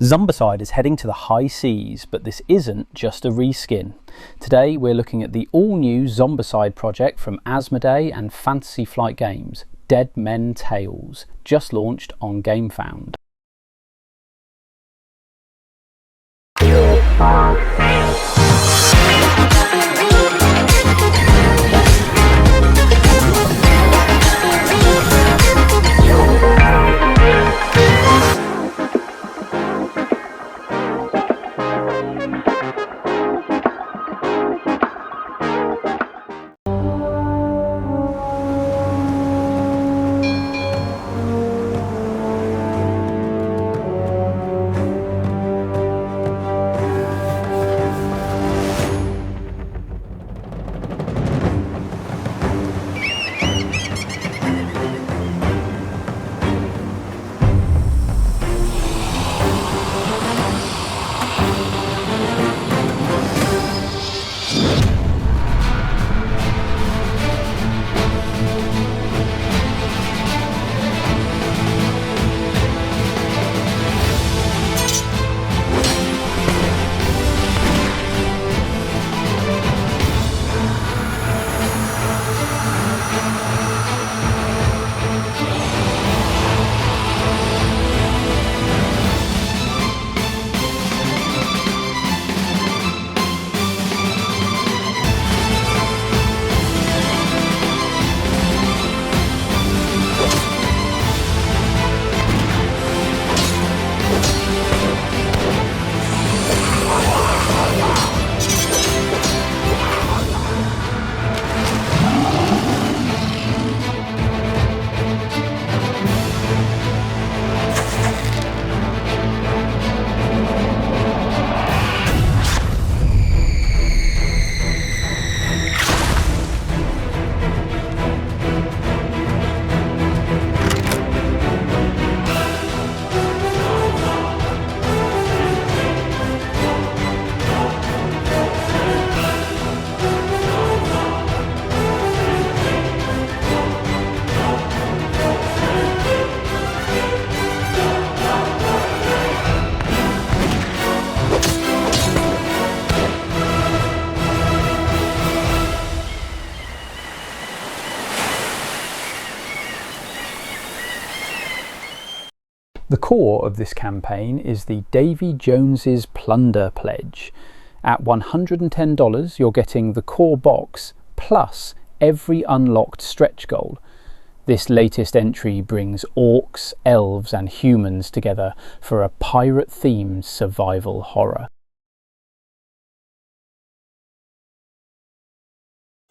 Zombicide is heading to the high seas, but this isn't just a reskin. Today we're looking at the all-new Zombicide project from Asmodee and Fantasy Flight Games, Dead Men Tales, just launched on Gamefound. The core of this campaign is the Davy Jones's Plunder Pledge. At $110 you're getting the core box plus every unlocked stretch goal. This latest entry brings orcs, elves and humans together for a pirate-themed survival horror.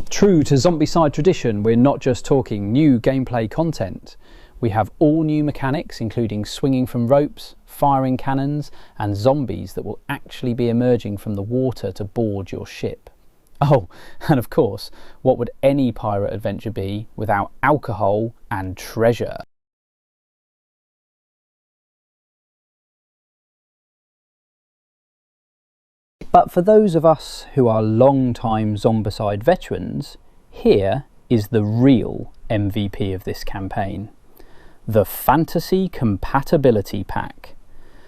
True to Zombicide tradition, we're not just talking new gameplay content. We have all new mechanics, including swinging from ropes, firing cannons, and zombies that will actually be emerging from the water to board your ship. Oh, and of course, what would any pirate adventure be without alcohol and treasure? But for those of us who are long-time Zombicide veterans, here is the real MVP of this campaign. The Fantasy Compatibility Pack.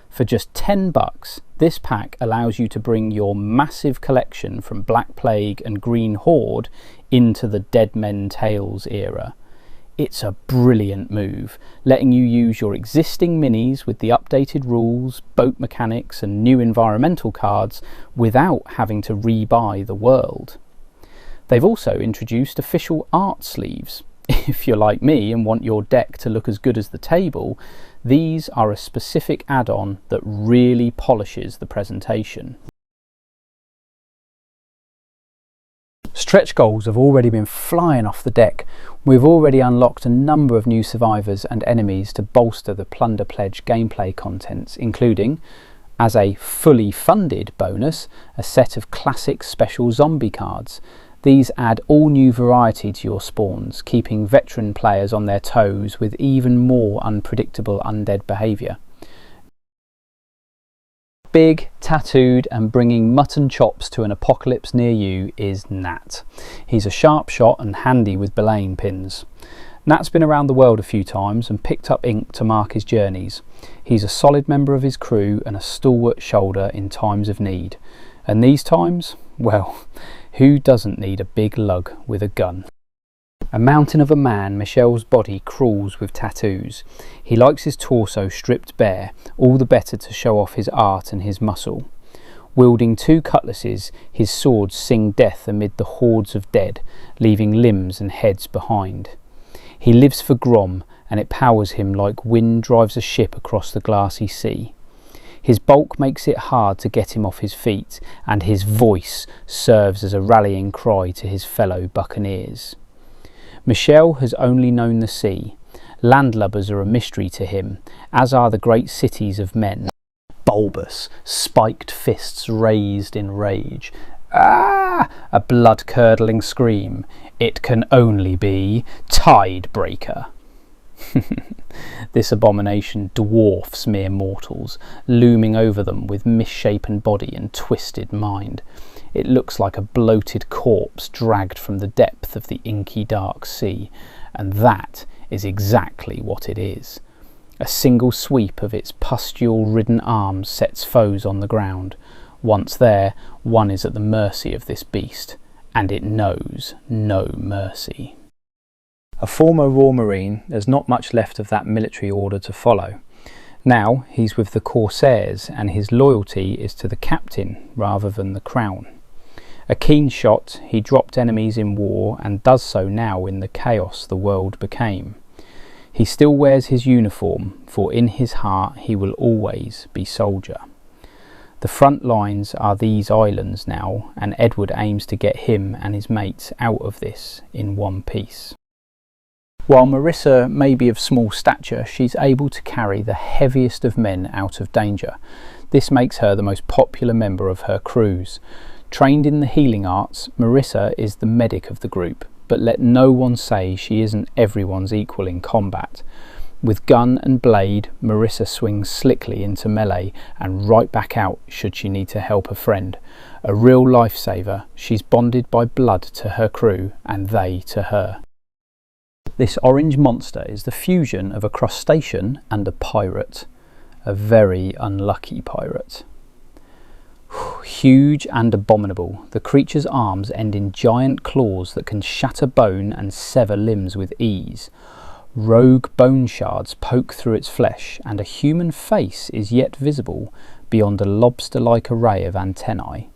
For just $10, this pack allows you to bring your massive collection from Black Plague and Green Horde into the Dead Men Tales era. It's a brilliant move, letting you use your existing minis with the updated rules, boat mechanics and new environmental cards without having to re-buy the world. They've also introduced official art sleeves. If you're like me and want your deck to look as good as the table, these are a specific add-on that really polishes the presentation. Stretch goals have already been flying off the deck. We've already unlocked a number of new survivors and enemies to bolster the Plunder Pledge gameplay contents, including, as a fully funded bonus, a set of classic special zombie cards. These add all new variety to your spawns, keeping veteran players on their toes with even more unpredictable undead behaviour. Big, tattooed and bringing mutton chops to an apocalypse near you is Nat. He's a sharp shot and handy with belaying pins. Nat's been around the world a few times and picked up ink to mark his journeys. He's a solid member of his crew and a stalwart shoulder in times of need. And these times, well, who doesn't need a big lug with a gun? A mountain of a man, Michel's body crawls with tattoos. He likes his torso stripped bare, all the better to show off his art and his muscle. Wielding 2 cutlasses, his swords sing death amid the hordes of dead, leaving limbs and heads behind. He lives for Grom, and it powers him like wind drives a ship across the glassy sea. His bulk makes it hard to get him off his feet, and his voice serves as a rallying cry to his fellow buccaneers. Michel has only known the sea. Landlubbers are a mystery to him, as are the great cities of men. Bulbous, spiked fists raised in rage. Ah! A blood-curdling scream. It can only be Tidebreaker. This abomination dwarfs mere mortals, looming over them with misshapen body and twisted mind. It looks like a bloated corpse dragged from the depth of the inky dark sea, and that is exactly what it is. A single sweep of its pustule-ridden arms sets foes on the ground. Once there, one is at the mercy of this beast, and it knows no mercy. A former Royal Marine, there's not much left of that military order to follow. Now he's with the Corsairs, and his loyalty is to the captain rather than the crown. A keen shot, he dropped enemies in war and does so now in the chaos the world became. He still wears his uniform, for in his heart he will always be soldier. The front lines are these islands now, and Edward aims to get him and his mates out of this in one piece. While Marissa may be of small stature, she's able to carry the heaviest of men out of danger. This makes her the most popular member of her crews. Trained in the healing arts, Marissa is the medic of the group, but let no one say she isn't everyone's equal in combat. With gun and blade, Marissa swings slickly into melee and right back out should she need to help a friend. A real lifesaver, she's bonded by blood to her crew and they to her. This orange monster is the fusion of a crustacean and a pirate. A very unlucky pirate. Huge and abominable, the creature's arms end in giant claws that can shatter bone and sever limbs with ease. Rogue bone shards poke through its flesh, and a human face is yet visible beyond a lobster-like array of antennae.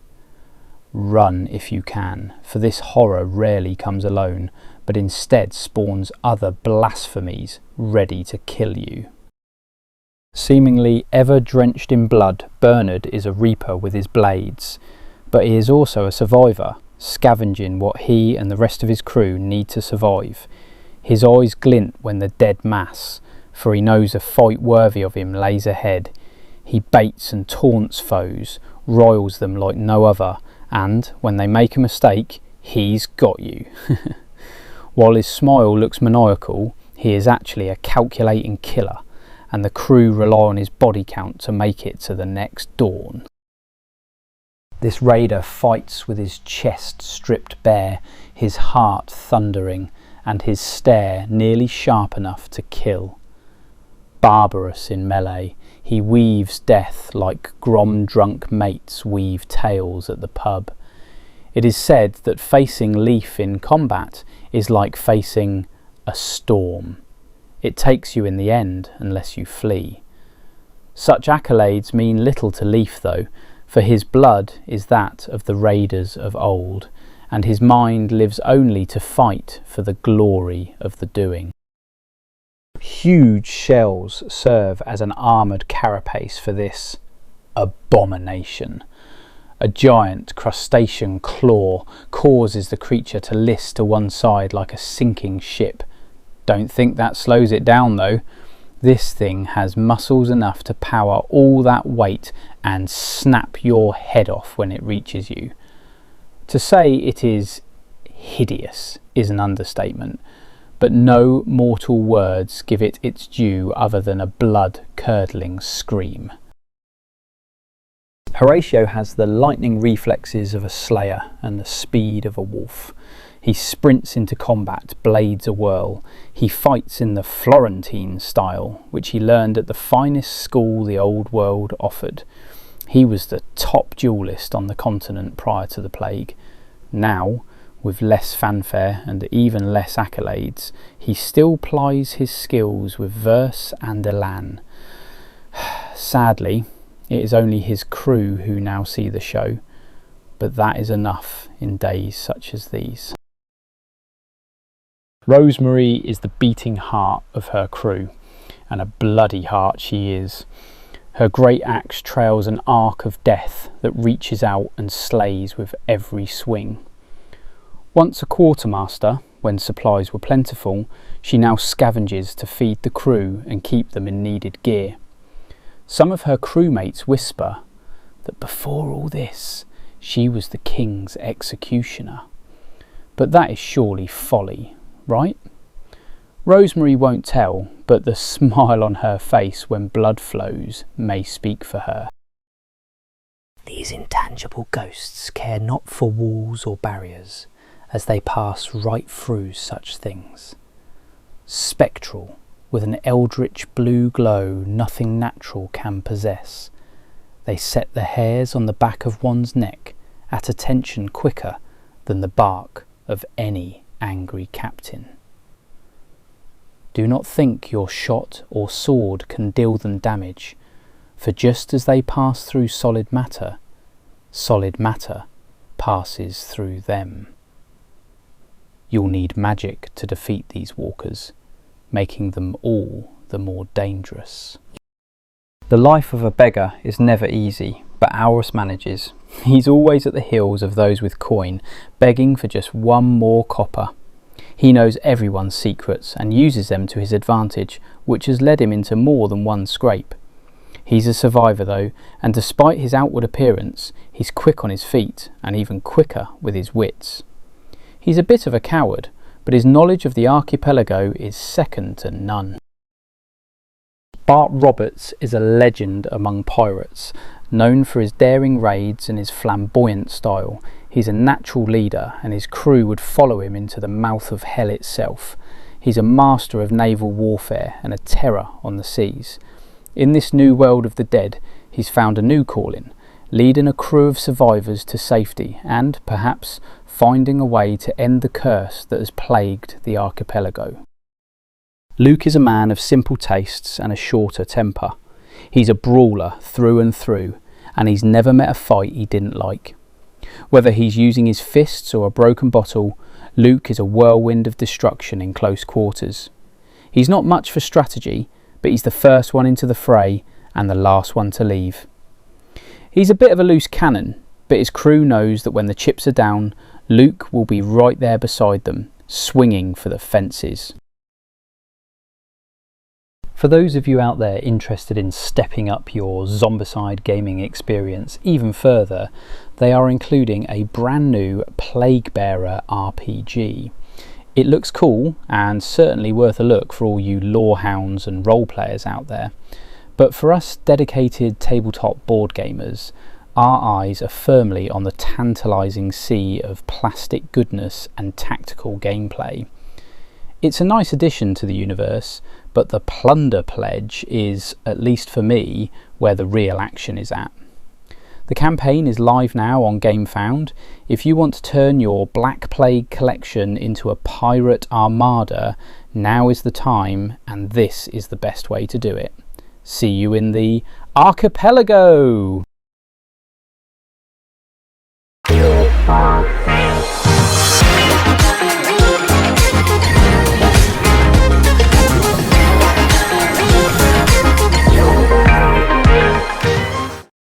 Run if you can, for this horror rarely comes alone, but instead spawns other blasphemies ready to kill you. Seemingly ever drenched in blood, Bernard is a reaper with his blades, but he is also a survivor, scavenging what he and the rest of his crew need to survive. His eyes glint when the dead mass, for he knows a fight worthy of him lays ahead. He baits and taunts foes, roils them like no other, and when they make a mistake, he's got you. While his smile looks maniacal, he is actually a calculating killer, and the crew rely on his body count to make it to the next dawn. This raider fights with his chest stripped bare, his heart thundering, and his stare nearly sharp enough to kill. Barbarous in melee, he weaves death like grom-drunk mates weave tales at the pub. It is said that facing Leaf in combat is like facing a storm. It takes you in the end unless you flee. Such accolades mean little to Leaf though, for his blood is that of the raiders of old, and his mind lives only to fight for the glory of the doing. Huge shells serve as an armoured carapace for this abomination. A giant crustacean claw causes the creature to list to one side like a sinking ship. Don't think that slows it down though. This thing has muscles enough to power all that weight and snap your head off when it reaches you. To say it is hideous is an understatement, but no mortal words give it its due other than a blood-curdling scream. Horatio has the lightning reflexes of a slayer and the speed of a wolf. He sprints into combat, blades a-whirl. He fights in the Florentine style, which he learned at the finest school the old world offered. He was the top duellist on the continent prior to the plague. Now, with less fanfare and even less accolades, he still plies his skills with verse and elan. Sadly, it is only his crew who now see the show, but that is enough in days such as these. Rosemary is the beating heart of her crew, and a bloody heart she is. Her great axe trails an arc of death that reaches out and slays with every swing. Once a quartermaster, when supplies were plentiful, she now scavenges to feed the crew and keep them in needed gear. Some of her crewmates whisper that before all this, she was the king's executioner. But that is surely folly, right? Rosemary won't tell, but the smile on her face when blood flows may speak for her. These intangible ghosts care not for walls or barriers, as they pass right through such things. Spectral, with an eldritch blue glow nothing natural can possess, they set the hairs on the back of one's neck at attention quicker than the bark of any angry captain. Do not think your shot or sword can deal them damage, for just as they pass through solid matter passes through them. You'll need magic to defeat these walkers, making them all the more dangerous. The life of a beggar is never easy, but ours manages. He's always at the heels of those with coin, begging for just one more copper. He knows everyone's secrets and uses them to his advantage, which has led him into more than one scrape. He's a survivor though, and despite his outward appearance, he's quick on his feet and even quicker with his wits. He's a bit of a coward, but his knowledge of the archipelago is second to none. Bart Roberts is a legend among pirates, known for his daring raids and his flamboyant style. He's a natural leader, and his crew would follow him into the mouth of hell itself. He's a master of naval warfare and a terror on the seas. In this new world of the dead, he's found a new calling, leading a crew of survivors to safety and, perhaps, finding a way to end the curse that has plagued the archipelago. Luke is a man of simple tastes and a shorter temper. He's a brawler through and through, and he's never met a fight he didn't like. Whether he's using his fists or a broken bottle, Luke is a whirlwind of destruction in close quarters. He's not much for strategy, but he's the first one into the fray and the last one to leave. He's a bit of a loose cannon, but his crew knows that when the chips are down, Luke will be right there beside them, swinging for the fences. For those of you out there interested in stepping up your Zombicide gaming experience even further, they are including a brand new Plaguebearer RPG. It looks cool and certainly worth a look for all you lore hounds and role players out there. But for us dedicated tabletop board gamers, our eyes are firmly on the tantalising sea of plastic goodness and tactical gameplay. It's a nice addition to the universe, but the plunder pledge is, at least for me, where the real action is at. The campaign is live now on Gamefound. If you want to turn your Black Plague collection into a pirate armada, now is the time, and this is the best way to do it. See you in the archipelago!